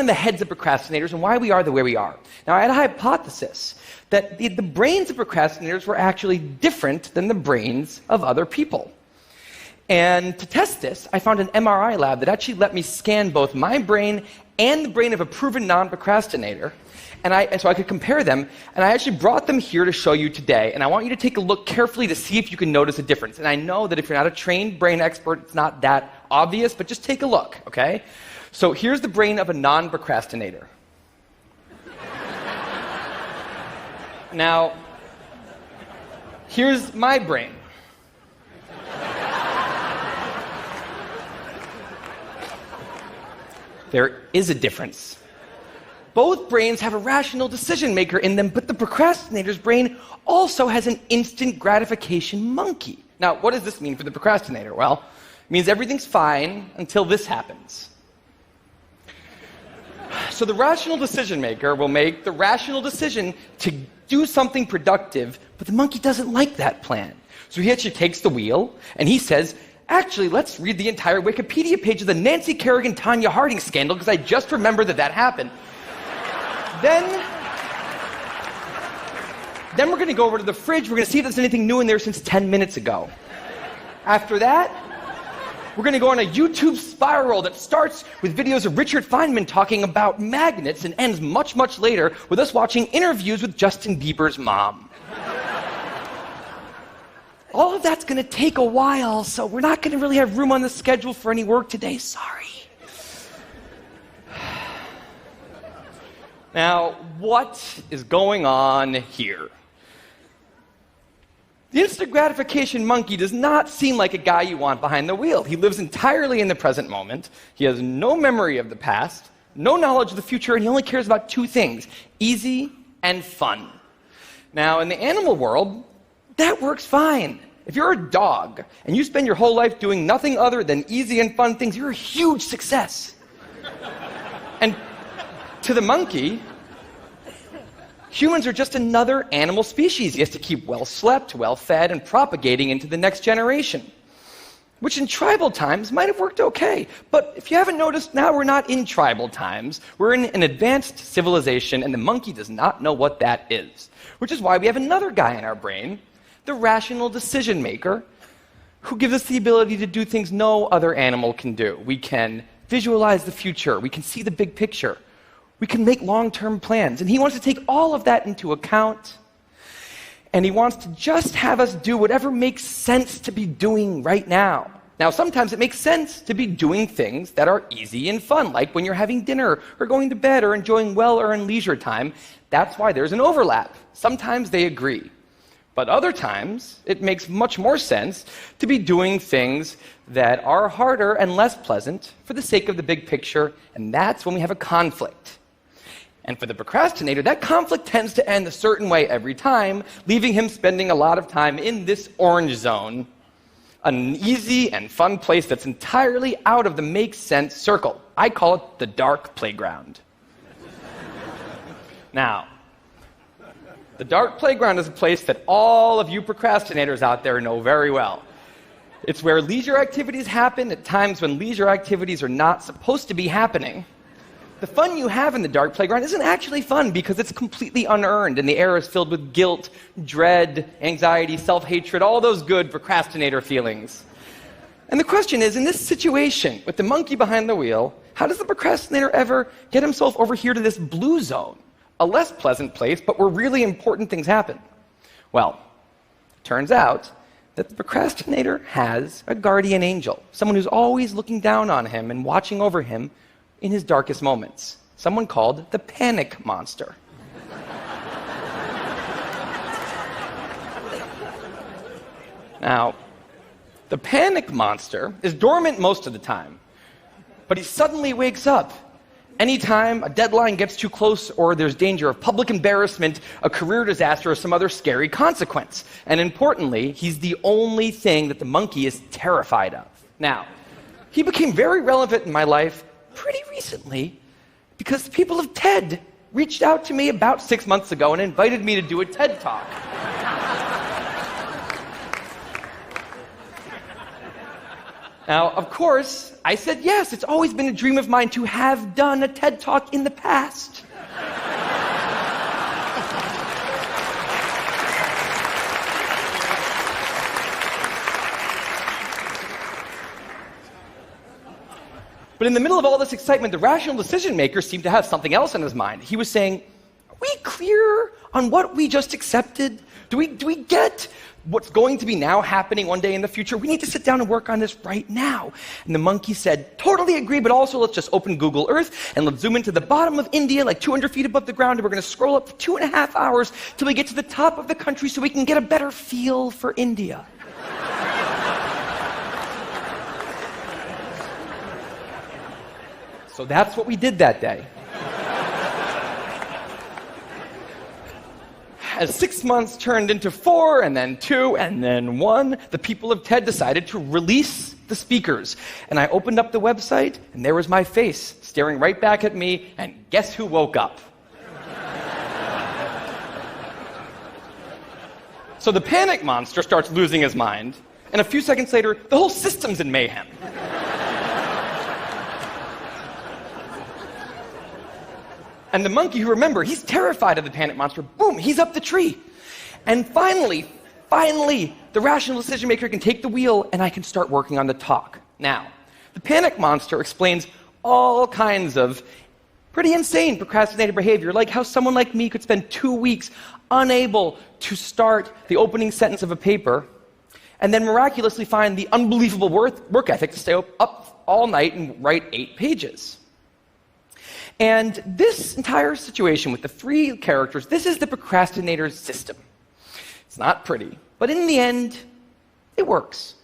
in the heads of procrastinators and why we are the way we are. Now, I had a hypothesis that the brains of procrastinators were actually different than the brains of other people. And to test this, I found an MRI lab that actually let me scan both my brain and the brain of a proven non-procrastinator, and so I could compare them, and I actually brought them here to show you today, and I want you to take a look carefully to see if you can notice a difference. And I know that if you're not a trained brain expert, it's not that obvious, but just take a look, okay? So here's the brain of a non-procrastinator. Now, here's my brain. There is a difference. Both brains have a rational decision maker in them, but the procrastinator's brain also has an instant gratification monkey. Now, what does this mean for the procrastinator? Well, it means everything's fine until this happens. So the rational decision maker will make the rational decision to do something productive, but the monkey doesn't like that plan. So he actually takes the wheel, and he says, actually, let's read the entire Wikipedia page of the Nancy Kerrigan-Tanya Harding scandal, because I just remembered that happened. Then we're going to go over to the fridge. We're going to see if there's anything new in there since 10 minutes ago. After that, we're going to go on a YouTube spiral that starts with videos of Richard Feynman talking about magnets and ends much, much later with us watching interviews with Justin Bieber's mom. All of that's going to take a while, so we're not going to really have room on the schedule for any work today. Sorry. Now, what is going on here? The instant gratification monkey does not seem like a guy you want behind the wheel. He lives entirely in the present moment. He has no memory of the past, no knowledge of the future, and he only cares about two things: easy and fun. Now, in the animal world, that works fine. If you're a dog and you spend your whole life doing nothing other than easy and fun things, you're a huge success. And to the monkey, humans are just another animal species. He has to keep well slept, well fed, and propagating into the next generation, which in tribal times might have worked okay. But if you haven't noticed, now we're not in tribal times. We're in an advanced civilization, and the monkey does not know what that is, which is why we have another guy in our brain, the rational decision maker, who gives us the ability to do things no other animal can do. We can visualize the future. We can see the big picture. We can make long-term plans. And he wants to take all of that into account, and he wants to just have us do whatever makes sense to be doing right now. Now, sometimes it makes sense to be doing things that are easy and fun, like when you're having dinner or going to bed or enjoying well-earned leisure time. That's why there's an overlap. Sometimes they agree. But other times, it makes much more sense to be doing things that are harder and less pleasant for the sake of the big picture, and that's when we have a conflict. And for the procrastinator, that conflict tends to end a certain way every time, leaving him spending a lot of time in this orange zone, an easy and fun place that's entirely out of the make sense circle. I call it the dark playground. Now, the dark playground is a place that all of you procrastinators out there know very well. It's where leisure activities happen at times when leisure activities are not supposed to be happening. The fun you have in the dark playground isn't actually fun because it's completely unearned, and the air is filled with guilt, dread, anxiety, self-hatred, all those good procrastinator feelings. And the question is, in this situation, with the monkey behind the wheel, how does the procrastinator ever get himself over here to this blue zone? A less pleasant place, but where really important things happen. Well, it turns out that the procrastinator has a guardian angel, someone who's always looking down on him and watching over him in his darkest moments, someone called the panic monster. Now, the panic monster is dormant most of the time, but he suddenly wakes up anytime a deadline gets too close or there's danger of public embarrassment, a career disaster, or some other scary consequence. And importantly, he's the only thing that the monkey is terrified of. Now, he became very relevant in my life pretty recently because the people of TED reached out to me about 6 months ago and invited me to do a TED Talk. Now, of course, I said yes. It's always been a dream of mine to have done a TED Talk in the past. But in the middle of all this excitement, the rational decision maker seemed to have something else on his mind. He was saying, are we clear on what we just accepted? Do we get what's going to be now happening one day in the future? We need to sit down and work on this right now. And the monkey said, totally agree, but also let's just open Google Earth and let's zoom into the bottom of India, like 200 feet above the ground, and we're going to scroll up for 2.5 hours till we get to the top of the country so we can get a better feel for India. So that's what we did that day. As 6 months turned into 4, and then 2, and then 1, the people of TED decided to release the speakers. And I opened up the website, and there was my face staring right back at me, and guess who woke up? So the panic monster starts losing his mind, and a few seconds later, the whole system's in mayhem. And the monkey, who, remember, he's terrified of the panic monster, boom, he's up the tree. And finally, the rational decision maker can take the wheel and I can start working on the talk. Now, the panic monster explains all kinds of pretty insane procrastinated behavior, like how someone like me could spend 2 weeks unable to start the opening sentence of a paper and then miraculously find the unbelievable work ethic to stay up all night and write 8 pages. And this entire situation with the 3 characters, this is the procrastinator's system. It's not pretty, but in the end, it works.